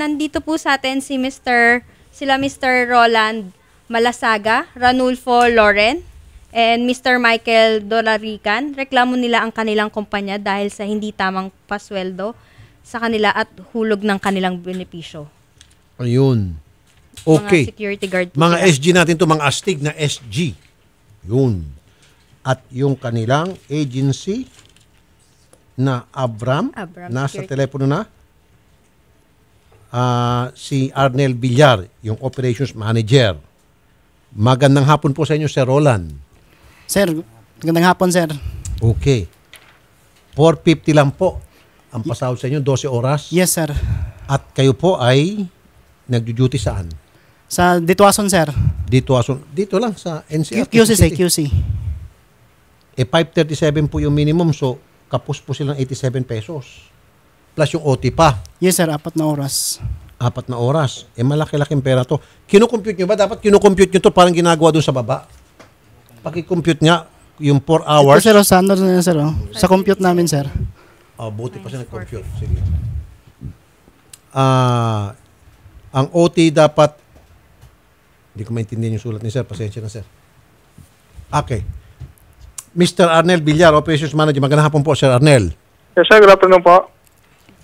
Nandito po sa atin sila Mr. Roland Malasaga, Ranulfo Loren, and Mr. Michael Dolarican. Reklamo nila ang kanilang kumpanya dahil sa hindi tamang pasweldo sa kanila at hulog ng kanilang benepisyo. Ayun. Okay. Mga security guard po mga sila. SG natin to, mga astig na SG. Yun. At yung kanilang agency na Abram nasa Security. telepono na. Si Arnel Villar, yung operations manager. Magandang hapon po sa inyo, Sir Roland. Sir, magandang hapon, sir. Okay. 450 lang po ang pasahod sa inyo, 12 oras. Yes, sir. At kayo po ay nagdu-duty saan? Sa Dituason, sir. Dito lang sa NCR. QC, sir, QC. 537 po yung minimum, so kapos po silang 87 pesos. Plus yung OT pa. Yes, sir, 4 na oras. 4 na oras. Malaki-laking pera to. Kinukompute nyo ba? Dapat kinukompute nyo to parang ginagawa doon sa baba. Paki-compute nga yung 4 hours. Ito, sir, sa ano na, sir, sa compute namin, sir. Buti pa siya nag-compute. Sige. Ang OT dapat, hindi ko maintindihan yung sulat ni sir. Pasensya na, sir. Okay. Mr. Arnel Villar, Operations Manager. Magandang hapon po, Sir Arnel. Yes, sir. Good afternoon po.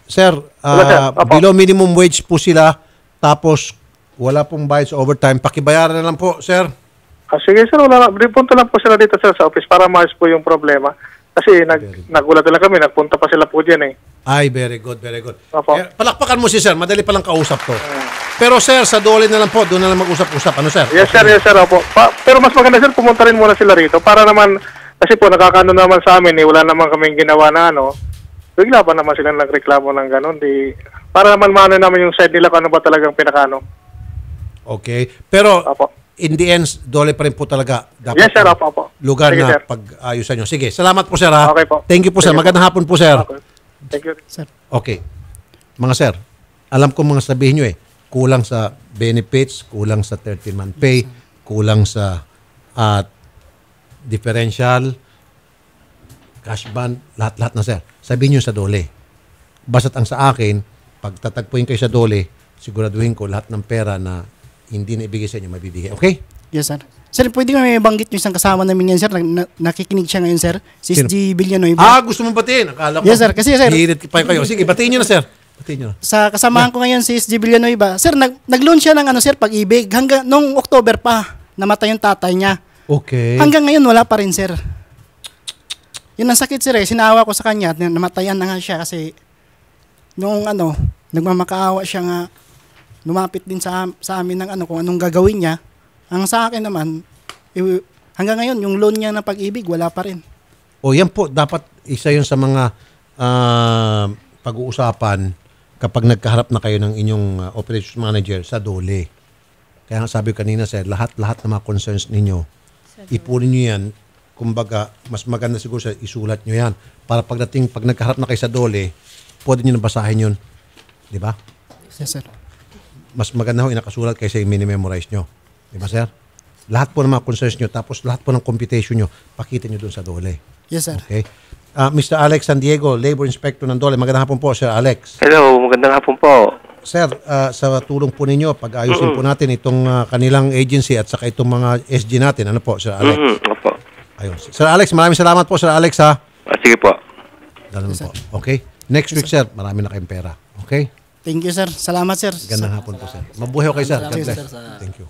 Sir, sir. below minimum wage po sila, tapos wala pong bayad sa overtime. Pakibayaran na lang po, sir. Sige, sir. Wala na. Punta lang po sila dito, sir, sa office para maayos po yung problema. Kasi nagulat lang kami. Nagpunta pa sila po dyan, eh. Ay, very good, very good. Opo. Palakpakan mo si sir. Madali palang kausap to. Pero sir, sa dole na lang po, doon na lang mag-usap-usap. Ano, sir? Yes, sir. Yes, sir. Opo. Pero mas maganda, sir, pumunta rin muna sila rito para naman, kasi po, nakakano naman sa amin, eh, wala naman kaming ginawa na ano. Bigla pa naman sila nagreklamo ng gano'n. Para naman maano naman yung side nila kung ano ba talagang pinakano. Okay. Pero, Opo. in the end, dole pa rin po talaga. Dapat Yes, sir. Opo. lugar Sige, na sir. pag-ayusan nyo. Sige, salamat po, sir, ha? Okay po. Thank you po, sir. Sige po. Magandang hapon po, sir. Okay. Thank you. Sir. Okay. Mga sir, alam ko mga sabihin nyo kulang sa benefits, kulang sa 13-month pay, kulang sa differential, cash band, lahat-lahat na, sir. Sabihin nyo sa dole. Basta't ang sa akin, pag tatagpuin kayo sa dole, siguraduhin ko lahat ng pera na hindi na ibigay sa inyo, mabibigay. Okay? Yes, sir. Sir, pwede nga may banggit yung isang kasama namin yan, sir. Nakikinig siya ngayon, sir. Si Sino? SG Villanueva. Gusto mong batiin? Akala ko. Yes, sir. Kasi, sir, hirit pa kayo. Sige, batiin nyo na, sir. Batiin nyo na. sa kasamahan ko ngayon si SG Villanueva, sir, nag-launch siya ng ano, sir, pag-ibig. Hanggang nung October pa, namatay yung tatay niya. Okay. Hanggang ngayon, wala pa rin, sir. Yun ang sakit, sir, eh. Sinawa ko sa kanya, namatayan na nga siya kasi nung ano, nagmamakaawa siya nga, lumapit din sa amin ng ano, kung anong gagawin niya. Ang sa akin naman, hanggang ngayon, yung loan niya ng pag-ibig, wala pa rin. Yan po, dapat isa yun sa mga pag-uusapan kapag nagkaharap na kayo ng inyong operations manager sa dole. Kaya nga sabi ko kanina, sir, lahat ng mga concerns ninyo, ipunin nyo yan. Kumbaga, mas maganda siguro sa isulat nyo yan. Para pag nagkaharap na kayo sa dole, pwede nyo nabasahin yun. Di ba? Yes, sir. Mas maganda ho inakasulat kaysa i-memorize nyo. Di ba, sir? Lahat po ng mga concerns nyo, tapos lahat po ng computation nyo, pakita nyo doon sa dole. Yes, sir. Okay? Mr. Alex San Diego, Labor Inspector ng Dole. Magandang hapon po, Sir Alex. Hello, magandang hapon po. Sir, sa tulong po ninyo, pag-ayusin po natin itong kanilang agency at saka itong mga SG natin. Ano po, Sir Alex? Opo. Ayun. Sir Alex, maraming salamat po, Sir Alex, ha? Sige po. Ganun po. Okay? Next week, sir, marami na kayong pera. Okay? Thank you, sir. Salamat, sir. Gandang hapon po, sir. Mabuhay ko kayo, sir. God bless. Thank you.